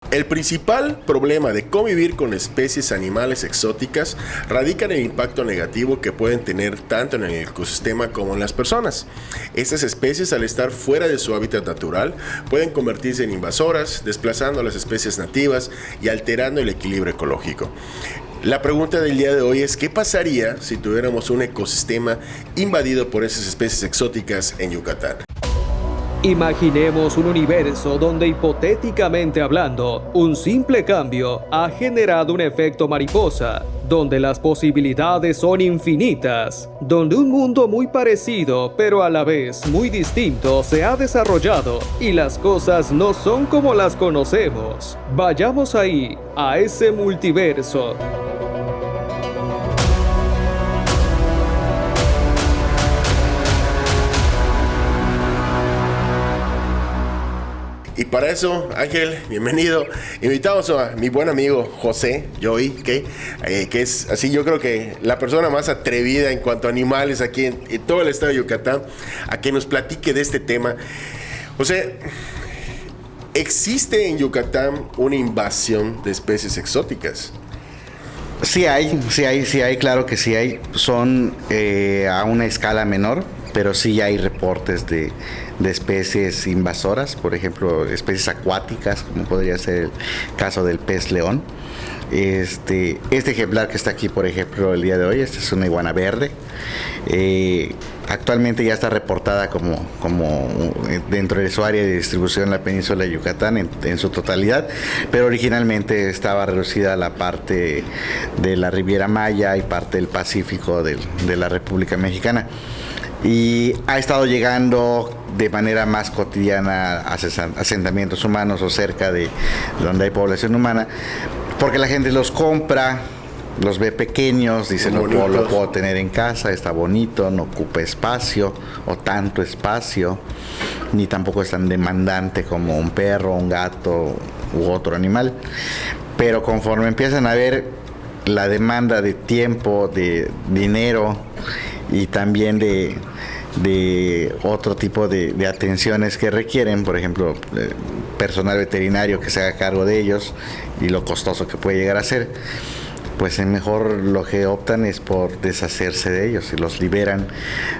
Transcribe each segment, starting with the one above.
El principal problema de convivir con especies animales exóticas radica en el impacto negativo que pueden tener tanto en el ecosistema como en las personas. Estas especies, al estar fuera de su hábitat natural, pueden convertirse en invasoras, desplazando a las especies nativas y alterando el equilibrio ecológico. La pregunta del día de hoy es: ¿qué pasaría si tuviéramos un ecosistema invadido por esas especies exóticas en Yucatán? Imaginemos un universo donde, hipotéticamente hablando, un simple cambio ha generado un efecto mariposa, donde las posibilidades son infinitas, donde un mundo muy parecido pero a la vez muy distinto se ha desarrollado y las cosas no son como las conocemos. Vayamos ahí, a ese multiverso. Y para eso, Ángel, bienvenido. Invitamos a mi buen amigo José Joy, que es así, yo creo que la persona más atrevida en cuanto a animales aquí en todo el estado de Yucatán, a que nos platique de este tema. José, ¿existe en Yucatán una invasión de especies exóticas? Sí hay, claro que sí hay. Son a una escala menor, pero sí hay reportes de especies invasoras, por ejemplo, especies acuáticas, como podría ser el caso del pez león. Este ejemplar que está aquí, por ejemplo, el día de hoy, es una iguana verde. Actualmente ya está reportada como dentro de su área de distribución en la península de Yucatán en su totalidad, pero originalmente estaba reducida a la parte de la Riviera Maya y parte del Pacífico de la República Mexicana. Y ha estado llegando de manera más cotidiana a asentamientos humanos o cerca de donde hay población humana, porque la gente los compra, los ve pequeños, dice lo puedo tener en casa, está bonito, no ocupa espacio o tanto espacio, ni tampoco es tan demandante como un perro, un gato u otro animal. Pero conforme empiezan a ver la demanda de tiempo, de dinero y también de otro tipo de atenciones que requieren, por ejemplo, personal veterinario que se haga cargo de ellos y lo costoso que puede llegar a ser, pues mejor lo que optan es por deshacerse de ellos y los liberan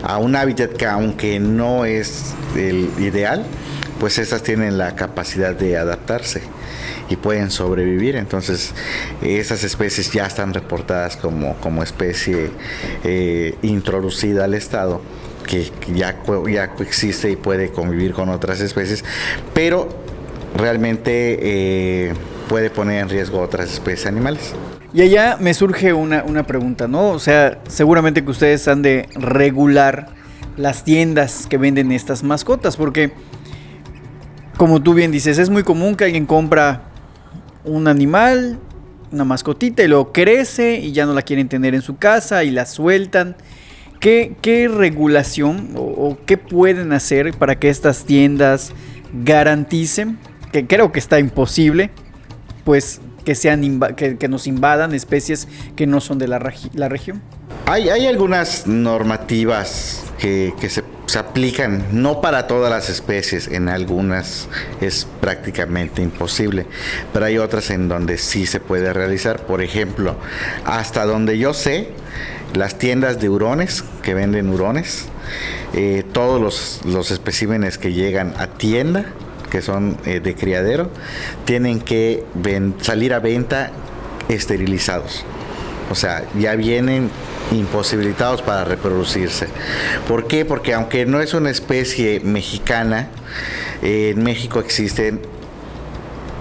a un hábitat que, aunque no es el ideal, pues estas tienen la capacidad de adaptarse y pueden sobrevivir. Entonces esas especies ya están reportadas como especie introducida al estado, que ya coexiste y puede convivir con otras especies, pero realmente puede poner en riesgo otras especies animales. Y allá me surge una pregunta, ¿no? O sea, seguramente que ustedes han de regular las tiendas que venden estas mascotas, porque, como tú bien dices, es muy común que alguien compra un animal, una mascotita, y luego crece y ya no la quieren tener en su casa y la sueltan. ¿Qué regulación o qué pueden hacer para que estas tiendas garanticen, que creo que está imposible, pues que nos invadan especies que no son de la región? Hay algunas normativas que se aplican, no para todas las especies, en algunas es prácticamente imposible, pero hay otras en donde sí se puede realizar. Por ejemplo, hasta donde yo sé, las tiendas de hurones que venden hurones, todos los especímenes que llegan a tienda, que son de criadero, tienen que salir a venta esterilizados. O sea, ya vienen imposibilitados para reproducirse. ¿Por qué? Porque aunque no es una especie mexicana, en México existen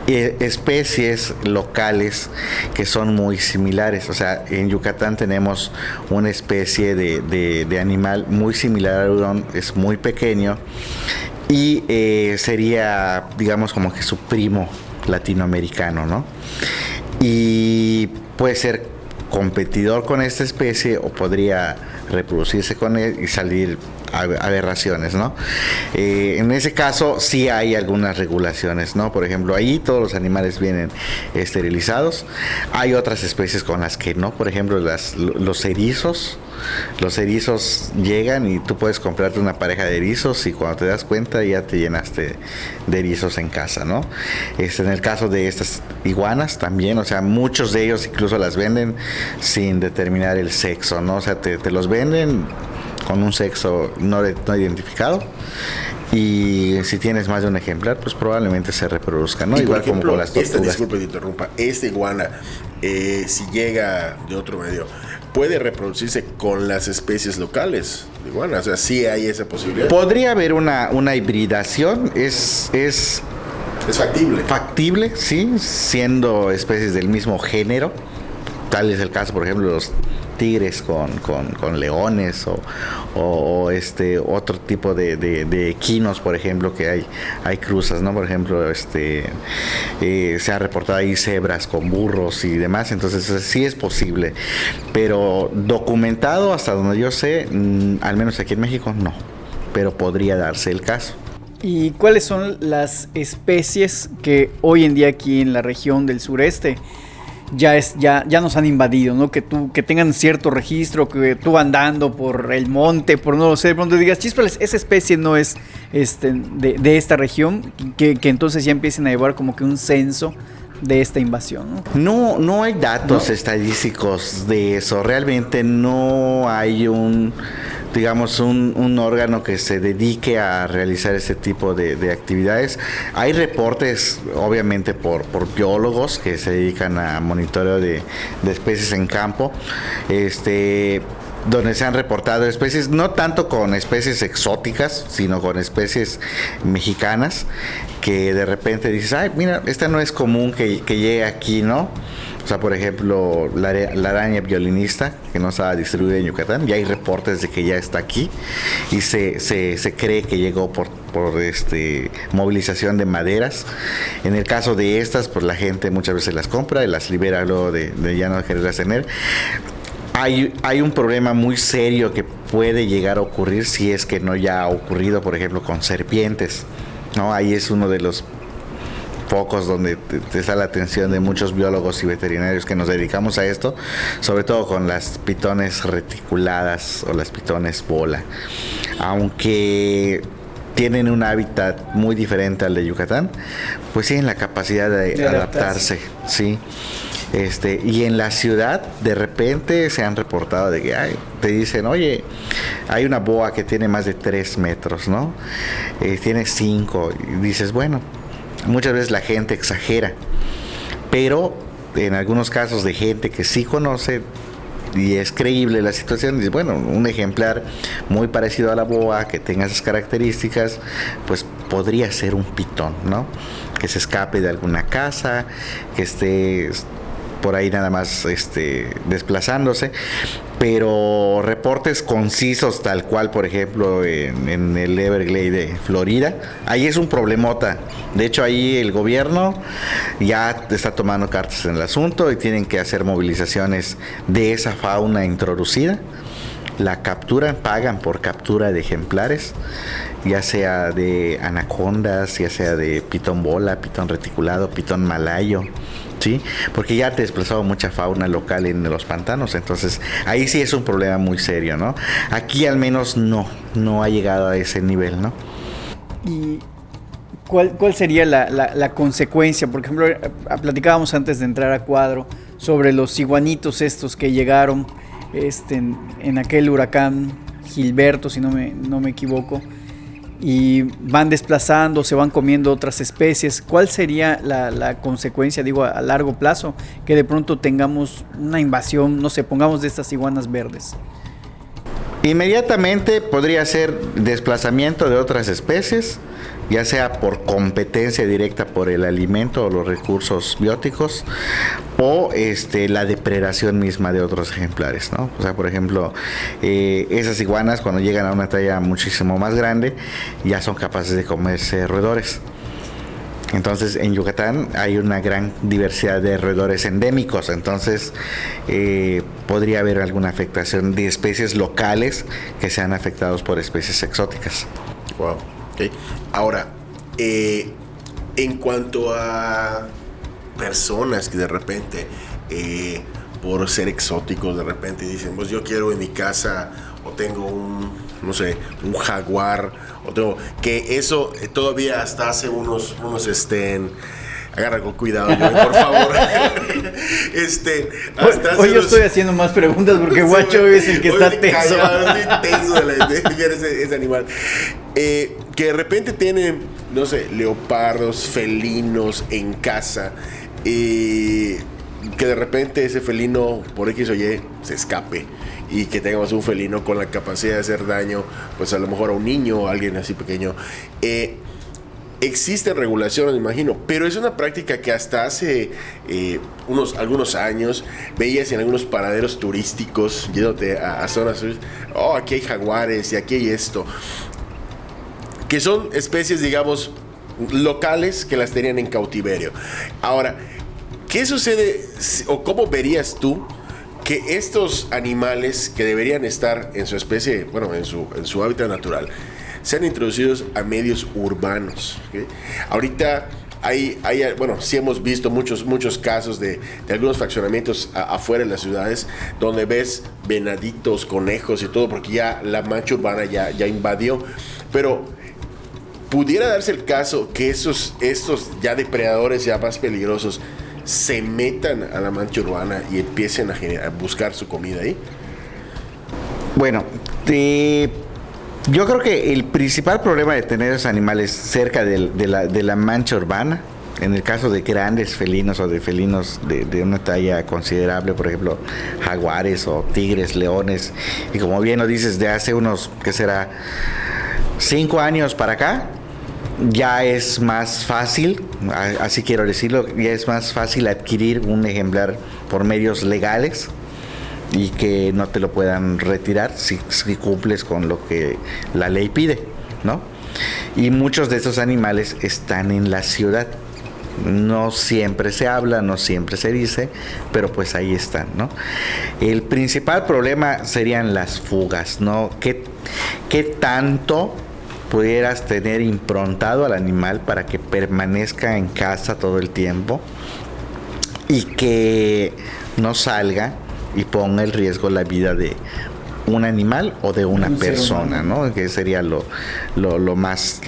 especies locales que son muy similares. O sea, en Yucatán tenemos una especie de animal muy similar al hurón, es muy pequeño y sería, digamos, como que su primo latinoamericano, ¿no? Y puede ser competidor con esta especie o podría reproducirse con él y salir aberraciones, ¿no? En ese caso sí hay algunas regulaciones, ¿no? Por ejemplo, ahí todos los animales vienen esterilizados. Hay otras especies con las que no, por ejemplo, los erizos. Los erizos llegan y tú puedes comprarte una pareja de erizos y cuando te das cuenta ya te llenaste de erizos en casa, ¿no? En el caso de estas iguanas también, o sea, muchos de ellos incluso las venden sin determinar el sexo, ¿no? O sea, te los venden con un sexo no identificado. Y si tienes más de un ejemplar, pues probablemente se reproduzcan, ¿no? Y Igual por ejemplo, como con las tortugas. disculpe que te interrumpa, esta iguana, si llega de otro medio, ¿puede reproducirse con las especies locales de iguana? O sea, sí hay esa posibilidad. Podría haber una hibridación, es factible. factible, sí, siendo especies del mismo género. Tal es el caso, por ejemplo, los tigres con leones o otro tipo de equinos, por ejemplo, que hay cruzas, ¿no? Por ejemplo, se ha reportado ahí cebras con burros y demás, entonces sí es posible, pero documentado hasta donde yo sé, al menos aquí en México no, pero podría darse el caso. ¿Y cuáles son las especies que hoy en día aquí en la región del sureste ya nos han invadido, ¿no? Que tengan cierto registro, que tú andando por el monte, por no lo sé, de pronto digas, chispas, esa especie no es de esta región, que entonces ya empiecen a llevar como que un censo de esta invasión, ¿no? No hay datos estadísticos de eso, realmente no hay un órgano que se dedique a realizar este tipo de actividades. Hay reportes, obviamente, por biólogos que se dedican a monitoreo de especies en campo, donde se han reportado especies, no tanto con especies exóticas, sino con especies mexicanas, que de repente dices, ay, mira, esta no es común que llegue aquí, ¿no? O sea, por ejemplo, la araña violinista, que no estaba distribuida en Yucatán, ya hay reportes de que ya está aquí y se cree que llegó por movilización de maderas. En el caso de estas, pues la gente muchas veces las compra y las libera luego de ya no quererlas tener. Hay un problema muy serio que puede llegar a ocurrir si es que no ya ha ocurrido, por ejemplo, con serpientes, ¿no? Ahí es uno de los focos donde te está la atención de muchos biólogos y veterinarios que nos dedicamos a esto, sobre todo con las pitones reticuladas o las pitones bola. Aunque tienen un hábitat muy diferente al de Yucatán, pues tienen la capacidad de adaptarse, sí. Y en la ciudad de repente se han reportado de que te dicen, oye, hay una boa que tiene más de 3 metros, ¿no? Tiene 5, y dices, bueno, muchas veces la gente exagera, pero en algunos casos de gente que sí conoce y es creíble la situación, dice, bueno, un ejemplar muy parecido a la boa, que tenga esas características, pues podría ser un pitón, ¿no? Que se escape de alguna casa, que esté por ahí nada más desplazándose, pero reportes concisos tal cual, por ejemplo, en el Everglades de Florida, ahí es un problemota. De hecho, ahí el gobierno ya está tomando cartas en el asunto y tienen que hacer movilizaciones de esa fauna introducida. La capturan, pagan por captura de ejemplares, ya sea de anacondas, ya sea de pitón bola, pitón reticulado, pitón malayo, ¿sí? Porque ya te desplazado mucha fauna local en los pantanos, entonces ahí sí es un problema muy serio, ¿no? Aquí al menos no ha llegado a ese nivel, ¿no? ¿Y cuál sería la consecuencia? Por ejemplo, platicábamos antes de entrar a cuadro sobre los iguanitos estos que llegaron en aquel huracán Gilberto, si no me equivoco, y van desplazando, se van comiendo otras especies. ¿Cuál sería la consecuencia, digo, a largo plazo? Que de pronto tengamos una invasión, no sé, pongamos de estas iguanas verdes. Inmediatamente podría ser desplazamiento de otras especies, ya sea por competencia directa por el alimento o los recursos bióticos, o la depredación misma de otros ejemplares, ¿no? O sea, por ejemplo, esas iguanas cuando llegan a una talla muchísimo más grande, ya son capaces de comerse roedores. Entonces, en Yucatán hay una gran diversidad de roedores endémicos, entonces podría haber alguna afectación de especies locales que sean afectados por especies exóticas. Wow. Okay. Ahora, en cuanto a personas que de repente, por ser exóticos, de repente dicen, pues yo quiero en mi casa, o tengo un jaguar, o tengo, que eso todavía hasta hace unos agarra con cuidado, Joey, por favor. Hoy yo estoy haciendo más preguntas porque Guacho es el que está tenso. Estoy tenso de ese animal. Que de repente tienen, no sé, leopardos, felinos en casa. Que de repente ese felino, por X o Y, se escape. Y que tengamos un felino con la capacidad de hacer daño, pues a lo mejor a un niño o a alguien así pequeño. Existen regulaciones, me imagino, pero es una práctica que hasta hace algunos años veías en algunos paraderos turísticos, yéndote a zonas, aquí hay jaguares y aquí hay esto, que son especies, digamos, locales que las tenían en cautiverio. Ahora, ¿qué sucede o cómo verías tú que estos animales que deberían estar en su especie, bueno, en su hábitat natural, sean introducidos a medios urbanos? ¿Okay? Ahorita sí hemos visto muchos casos de algunos fraccionamientos afuera de las ciudades donde ves venaditos, conejos y todo, porque ya la mancha urbana ya invadió. Pero pudiera darse el caso que estos ya depredadores ya más peligrosos se metan a la mancha urbana y empiecen a buscar su comida ahí. Bueno, yo creo que el principal problema de tener esos animales cerca de la mancha urbana, en el caso de grandes felinos o de felinos de una talla considerable, por ejemplo, jaguares o tigres, leones, y como bien lo dices, de hace unos, ¿qué será?, 5 años para acá, ya es más fácil, así quiero decirlo, ya es más fácil adquirir un ejemplar por medios legales y que no te lo puedan retirar si cumples con lo que la ley pide, ¿no? Y muchos de esos animales están en la ciudad. No siempre se habla, no siempre se dice, pero pues ahí están, ¿no? El principal problema serían las fugas, ¿no? ¿Qué tanto pudieras tener improntado al animal para que permanezca en casa todo el tiempo y que no salga y ponga en riesgo la vida de un animal o de una persona, ¿no? Que sería lo más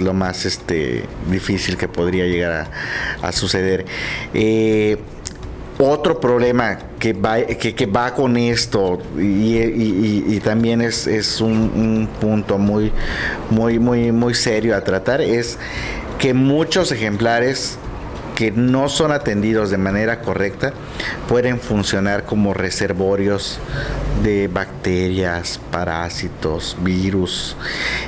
difícil que podría llegar a suceder. Otro problema que va con esto y también es un punto muy serio a tratar, es que muchos ejemplares que no son atendidos de manera correcta pueden funcionar como reservorios de bacterias, parásitos, virus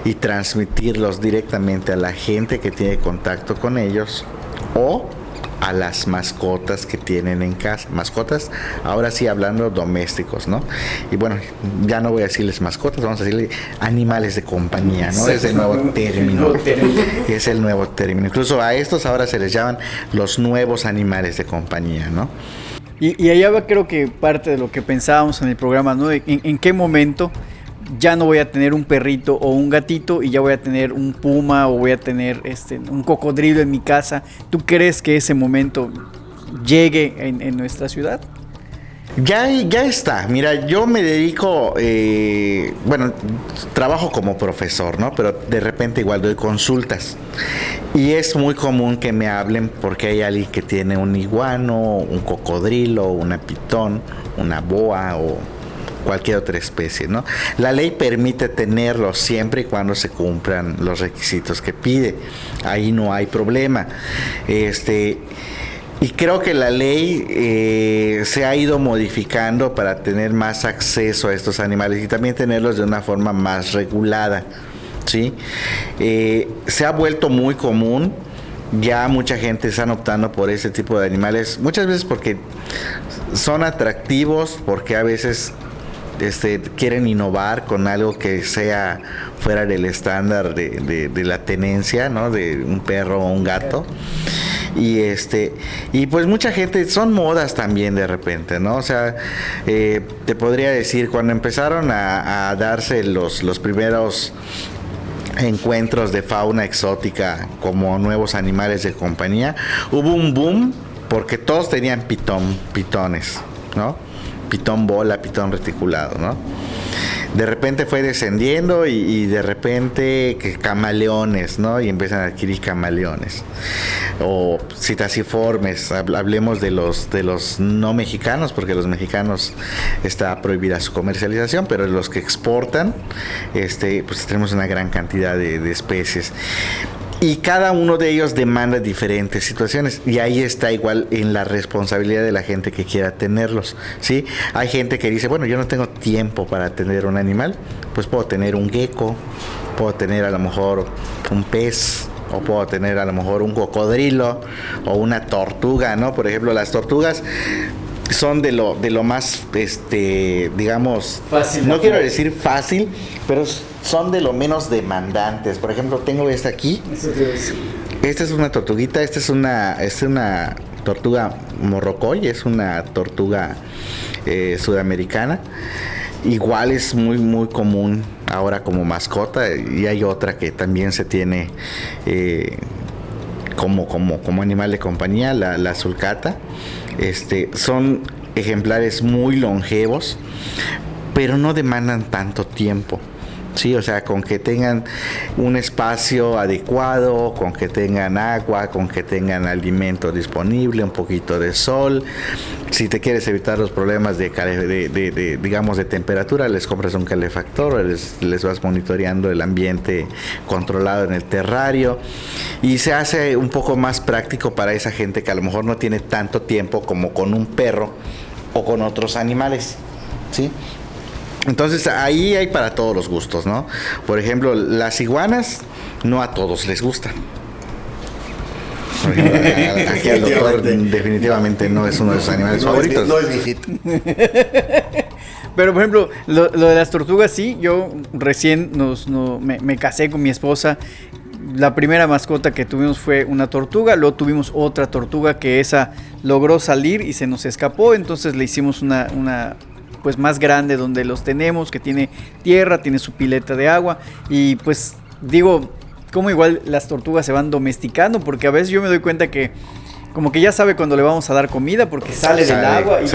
y transmitirlos directamente a la gente que tiene contacto con ellos o a las mascotas que tienen en casa. Mascotas, ahora sí hablando domésticos, ¿no? Y bueno, ya no voy a decirles mascotas, vamos a decirle animales de compañía, ¿no? Es el nuevo término. Es el nuevo término. Incluso a estos ahora se les llaman los nuevos animales de compañía, ¿no? Y allá va, creo que parte de lo que pensábamos en el programa, ¿no? ¿En qué momento ya no voy a tener un perrito o un gatito y ya voy a tener un puma o voy a tener un cocodrilo en mi casa? ¿Tú crees que ese momento llegue en nuestra ciudad? Ya está. Mira, yo me dedico, trabajo como profesor, ¿no? Pero de repente igual doy consultas. Y es muy común que me hablen porque hay alguien que tiene un iguano, un cocodrilo, una pitón, una boa o cualquier otra especie, ¿no? La ley permite tenerlo siempre y cuando se cumplan los requisitos que pide. Ahí no hay problema. Y creo que la ley se ha ido modificando para tener más acceso a estos animales y también tenerlos de una forma más regulada, ¿sí? Se ha vuelto muy común, ya mucha gente está optando por ese tipo de animales, muchas veces porque son atractivos, porque a veces quieren innovar con algo que sea fuera del estándar de la tenencia, ¿no? De un perro o un gato. Y pues mucha gente, son modas también de repente, ¿no? O sea, te podría decir, cuando empezaron a darse los primeros encuentros de fauna exótica como nuevos animales de compañía, hubo un boom porque todos tenían pitones, ¿no? Pitón bola, pitón reticulado, ¿no? De repente fue descendiendo y de repente que camaleones, ¿no? Y empiezan a adquirir camaleones. O citasiformes, hablemos de los no mexicanos, porque los mexicanos está prohibida su comercialización, pero los que exportan, pues tenemos una gran cantidad de especies. Y cada uno de ellos demanda diferentes situaciones. Y ahí está igual en la responsabilidad de la gente que quiera tenerlos, ¿sí? Hay gente que dice, bueno, yo no tengo tiempo para tener un animal. Pues puedo tener un gecko, puedo tener a lo mejor un pez, o puedo tener a lo mejor un cocodrilo o una tortuga, ¿no? Por ejemplo, las tortugas son de lo más, digamos, fácil, no quiero decir fácil, pero son de lo menos demandantes. Por ejemplo, tengo esta aquí. Esta es una tortuguita, esta es una tortuga morrocoy, es una tortuga sudamericana. Igual es muy muy común ahora como mascota, y hay otra que también se tiene como animal de compañía, la sulcata. Son ejemplares muy longevos, pero no demandan tanto tiempo. Sí, o sea, con que tengan un espacio adecuado, con que tengan agua, con que tengan alimento disponible, un poquito de sol. Si te quieres evitar los problemas digamos, de temperatura, les compras un calefactor, les vas monitoreando el ambiente controlado en el terrario, y se hace un poco más práctico para esa gente que a lo mejor no tiene tanto tiempo como con un perro o con otros animales, ¿sí? Entonces ahí hay para todos los gustos, ¿no? Por ejemplo, las iguanas no a todos les gustan. Por ejemplo, aquí al doctor definitivamente no es uno de sus animales favoritos. No es mi hit. Pero por ejemplo, lo de las tortugas, sí, yo recién me casé con mi esposa. La primera mascota que tuvimos fue una tortuga, luego tuvimos otra tortuga que esa logró salir y se nos escapó, entonces le hicimos una pues más grande donde los tenemos, que tiene tierra, tiene su pileta de agua, y pues digo, como igual las tortugas se van domesticando, porque a veces yo me doy cuenta que como que ya sabe cuando le vamos a dar comida, porque sale del agua y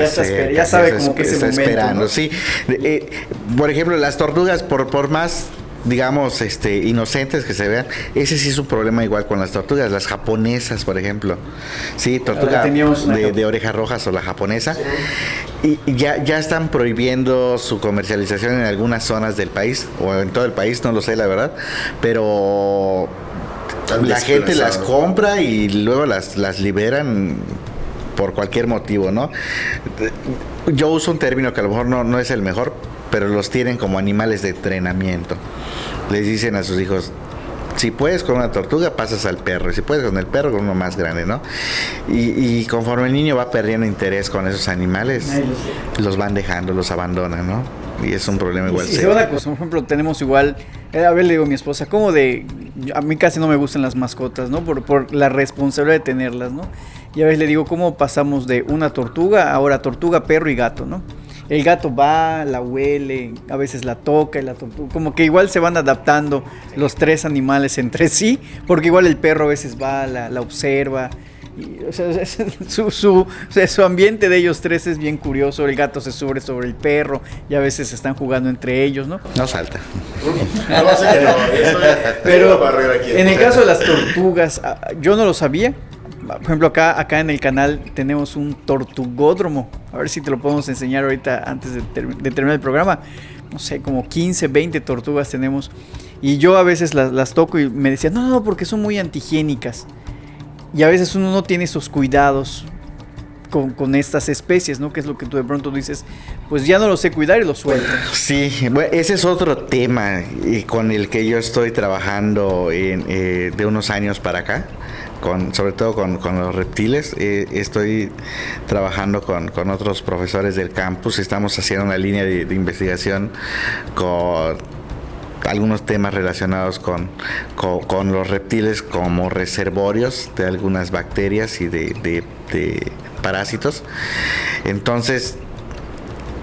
ya sabe como que ese momento, esperando, ¿no? Sí. Por ejemplo, las tortugas, por más, digamos, inocentes que se vean, ese sí es un problema igual con las tortugas, las japonesas, por ejemplo. Sí, tortuga de orejas rojas o la japonesa. Sí. Y ya están prohibiendo su comercialización en algunas zonas del país, o en todo el país, no lo sé, la verdad, pero la gente las compra y luego las liberan por cualquier motivo, ¿no? Yo uso un término que a lo mejor no es el mejor, pero los tienen como animales de entrenamiento. Les dicen a sus hijos, si puedes con una tortuga, pasas al perro, y si puedes con el perro, con uno más grande, ¿no? Y conforme el niño va perdiendo interés con esos animales, los van dejando, los abandonan, ¿no? Y es un problema igual. Sí, una cosa, por ejemplo, tenemos igual, a ver, le digo a mi esposa, a mí casi no me gustan las mascotas, ¿no? Por la responsabilidad de tenerlas, ¿no? Y a veces le digo, ¿cómo pasamos de una tortuga, ahora tortuga, perro y gato, ¿no? El gato va, la huele, a veces la toca y la tortuga, como que igual se van adaptando los tres animales entre sí, porque igual el perro a veces va, la observa, y, o sea, su ambiente de ellos tres es bien curioso. El gato se sube sobre el perro y a veces están jugando entre ellos, ¿no? No salta. No sé que no, pero en el caso de las tortugas, yo no lo sabía. Por ejemplo, acá en el canal tenemos un tortugódromo. A ver si te lo podemos enseñar ahorita antes de terminar el programa. No sé, como 15, 20 tortugas tenemos. Y yo a veces las toco y me decían, no, porque son muy antihigiénicas. Y a veces uno no tiene esos cuidados con estas especies, ¿no? Que es lo que tú de pronto dices, pues ya no lo sé cuidar y lo suelto. Sí, bueno, ese es otro tema con el que yo estoy trabajando de unos años para acá. Sobre todo con los reptiles. Estoy trabajando con otros profesores del campus. Estamos haciendo una línea de investigación algunos temas relacionados con los reptiles como reservorios de algunas bacterias y de parásitos. Entonces,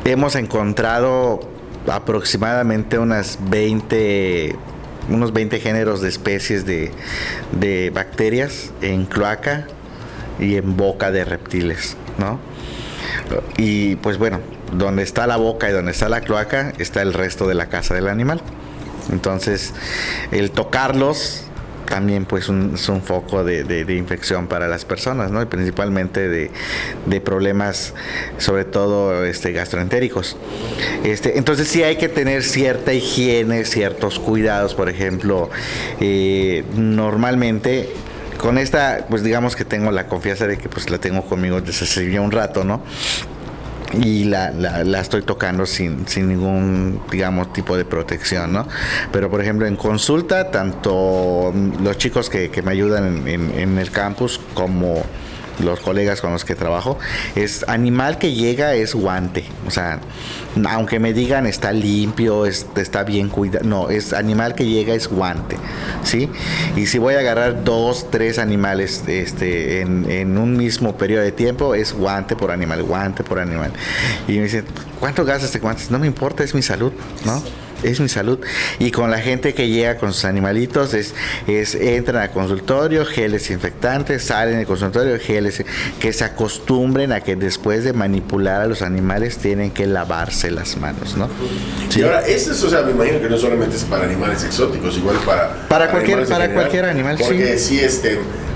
hemos encontrado aproximadamente unos 20 géneros de especies de bacterias en cloaca y en boca de reptiles, ¿no? Y pues bueno, donde está la boca y donde está la cloaca está el resto de la casa del animal. Entonces, el tocarlos también pues es un foco de infección para las personas, ¿no? Y principalmente de problemas, sobre todo gastroentéricos. Entonces sí hay que tener cierta higiene, ciertos cuidados. Por ejemplo, normalmente con esta, pues digamos que tengo la confianza de que pues la tengo conmigo desde hace ya un rato, ¿no? Y la estoy tocando sin ningún, digamos, tipo de protección, ¿no? Pero, por ejemplo, en consulta, tanto los chicos que me ayudan en el campus como los colegas con los que trabajo, es animal que llega es guante. O sea, aunque me digan está limpio, está bien cuidado, no, es animal que llega es guante, ¿sí? Y si voy a agarrar 2, 3 animales en un mismo periodo de tiempo, es guante por animal, guante por animal. Y me dicen, ¿cuánto gastas de guantes? No me importa, es mi salud, ¿no? Es mi salud. Y con la gente que llega con sus animalitos entran al consultorio, geles desinfectantes, salen del consultorio, geles, que se acostumbren a que después de manipular a los animales tienen que lavarse las manos, ¿no? Sí. Y ahora, o sea, me imagino que no solamente es para animales exóticos, igual para cualquier animal, porque sí,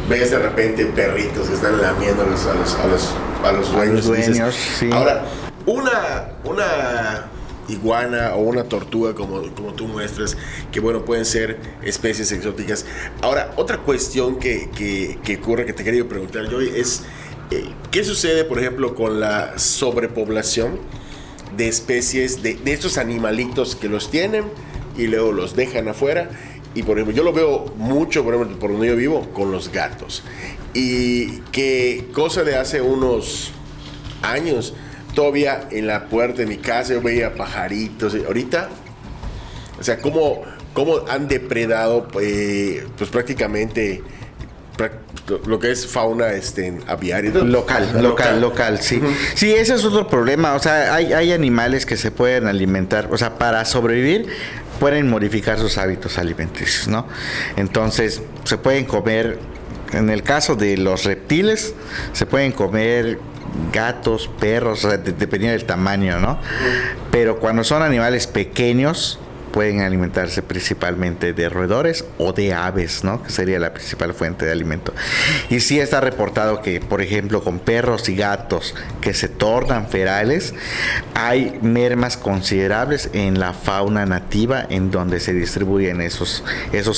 ves de repente perritos que están lamiendo a los dueños. Dices, sí. Ahora, una iguana o una tortuga como tú muestras, que bueno, pueden ser especies exóticas. Ahora, otra cuestión que ocurre, que te quería preguntar yo, es ¿qué sucede, por ejemplo, con la sobrepoblación de especies de estos animalitos que los tienen y luego los dejan afuera? Y por ejemplo, yo lo veo mucho, por ejemplo, por donde yo vivo, con los gatos. Y que cosa de hace unos años, todavía en la puerta de mi casa yo veía pajaritos. Ahorita, o sea, cómo han depredado pues prácticamente lo que es fauna aviaria. Local, sí. Uh-huh. Sí, ese es otro problema. O sea, hay animales que se pueden alimentar, o sea, para sobrevivir pueden modificar sus hábitos alimenticios, ¿no? Entonces, se pueden comer, en el caso de los reptiles, se pueden comer gatos, perros, o sea, dependiendo del tamaño, ¿no? Pero cuando son animales pequeños, pueden alimentarse principalmente de roedores o de aves, ¿no? Que sería la principal fuente de alimento. Y sí está reportado que, por ejemplo, con perros y gatos que se tornan ferales, hay mermas considerables en la fauna nativa en donde se distribuyen esos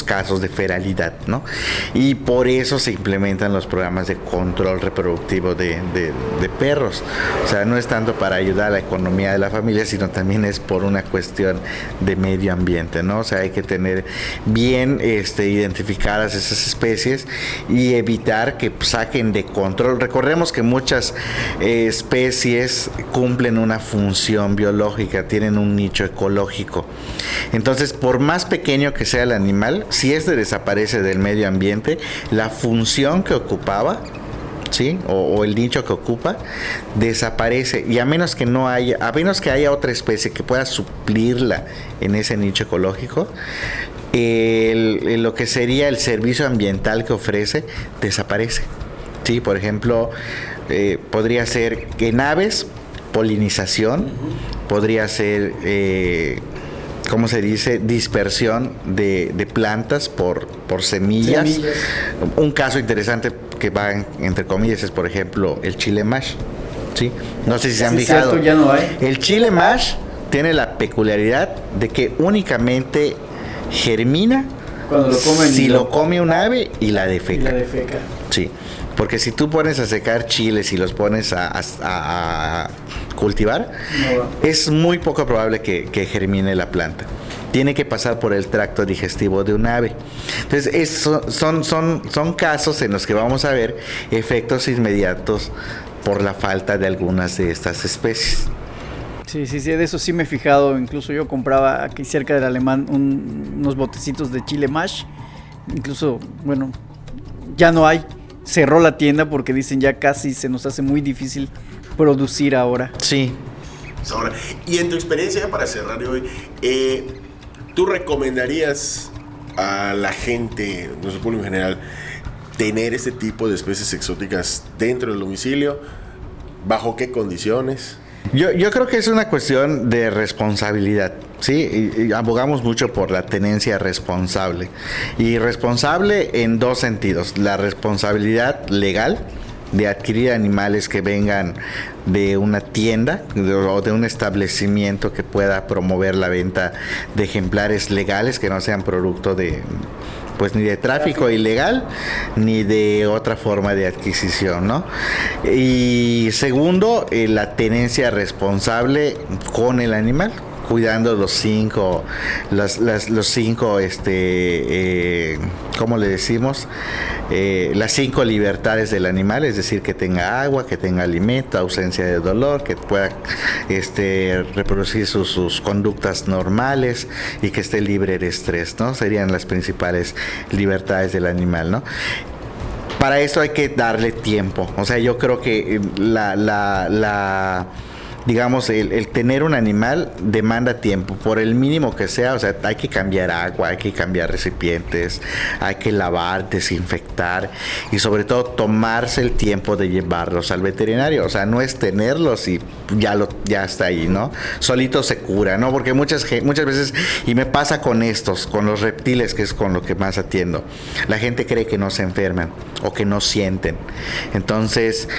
casos de feralidad, ¿no? Y por eso se implementan los programas de control reproductivo de perros. O sea, no es tanto para ayudar a la economía de la familia, sino también es por una cuestión de medio ambiente, ¿no? O sea, hay que tener bien identificadas esas especies y evitar que saquen de control. Recordemos que muchas especies cumplen una función biológica, tienen un nicho ecológico. Entonces, por más pequeño que sea el animal, si desaparece del medio ambiente, la función que ocupaba, ¿sí? O el nicho que ocupa desaparece, y a menos que haya otra especie que pueda suplirla en ese nicho ecológico, lo que sería el servicio ambiental que ofrece desaparece, ¿sí? Por ejemplo, podría ser que en aves, polinización, podría ser ¿cómo se dice? Dispersión de plantas por semillas. Un caso interesante que va entre comillas es, por ejemplo, el chile mash, ¿sí? No sé si se han fijado. Cierto, ya no hay. El chile mash tiene la peculiaridad de que únicamente germina si lo come un ave y la defeca. Sí, porque si tú pones a secar chiles y los pones a cultivar, es muy poco probable que germine la planta. Tiene que pasar por el tracto digestivo de un ave. Entonces, son casos en los que vamos a ver efectos inmediatos por la falta de algunas de estas especies. Sí, de eso sí me he fijado. Incluso yo compraba aquí cerca del Alemán unos botecitos de chile mash. Incluso, bueno, ya no hay. Cerró la tienda porque dicen ya casi se nos hace muy difícil producir ahora. Sí. Ahora, y en tu experiencia, para cerrar hoy, ¿tú recomendarías a la gente, nuestro público en general, tener este tipo de especies exóticas dentro del domicilio? ¿Bajo qué condiciones? Yo creo que es una cuestión de responsabilidad, ¿sí? Y abogamos mucho por la tenencia responsable. Y responsable en dos sentidos. La responsabilidad legal de adquirir animales que vengan de una tienda o de un establecimiento que pueda promover la venta de ejemplares legales que no sean producto de, pues, ni de tráfico ilegal ni de otra forma de adquisición, ¿no? Y segundo, la tenencia responsable con el animal, cuidando los cinco, ¿cómo le decimos? Las 5 libertades del animal, es decir, que tenga agua, que tenga alimento, ausencia de dolor, que pueda reproducir sus conductas normales y que esté libre de estrés, ¿no? Serían las principales libertades del animal, ¿no? Para esto hay que darle tiempo. O sea, yo creo que digamos, el tener un animal demanda tiempo, por el mínimo que sea. O sea, hay que cambiar agua, hay que cambiar recipientes, hay que lavar, desinfectar y sobre todo tomarse el tiempo de llevarlos al veterinario. O sea, no es tenerlos y ya está ahí, ¿no? Solito se cura, ¿no? Porque muchas veces, y me pasa con los reptiles, que es con lo que más atiendo, la gente cree que no se enferman o que no sienten. Entonces,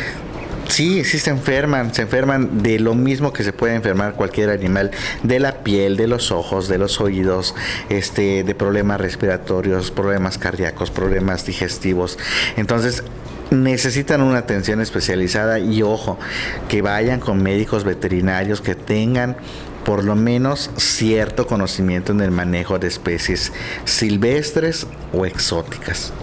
sí se enferman de lo mismo que se puede enfermar cualquier animal, de la piel, de los ojos, de los oídos, de problemas respiratorios, problemas cardíacos, problemas digestivos. Entonces, necesitan una atención especializada y ojo, que vayan con médicos veterinarios que tengan por lo menos cierto conocimiento en el manejo de especies silvestres o exóticas.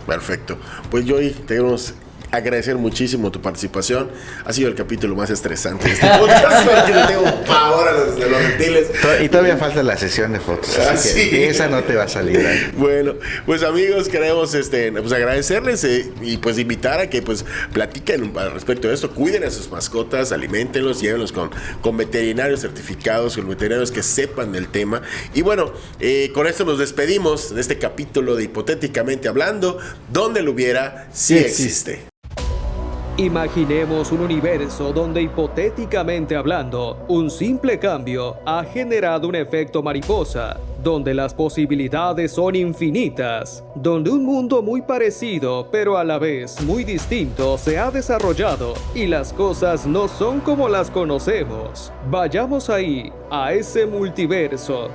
Perfecto. Pues Joey, tenemos agradecer muchísimo tu participación. Ha sido el capítulo más estresante de este podcast porque le tengo pavor a los reptiles. Y todavía falta la sesión de fotos, así que esa no te va a salir ahí. Bueno, pues amigos, queremos pues agradecerles y pues invitar a que pues platiquen al respecto de esto. Cuiden a sus mascotas, aliméntenlos, llévenlos con veterinarios certificados, con veterinarios que sepan del tema. Y bueno, con esto nos despedimos de este capítulo de Hipotéticamente Hablando, donde lo hubiera, sí existe. Imaginemos un universo donde, hipotéticamente hablando, un simple cambio ha generado un efecto mariposa, donde las posibilidades son infinitas, donde un mundo muy parecido pero a la vez muy distinto se ha desarrollado y las cosas no son como las conocemos. Vayamos ahí, a ese multiverso.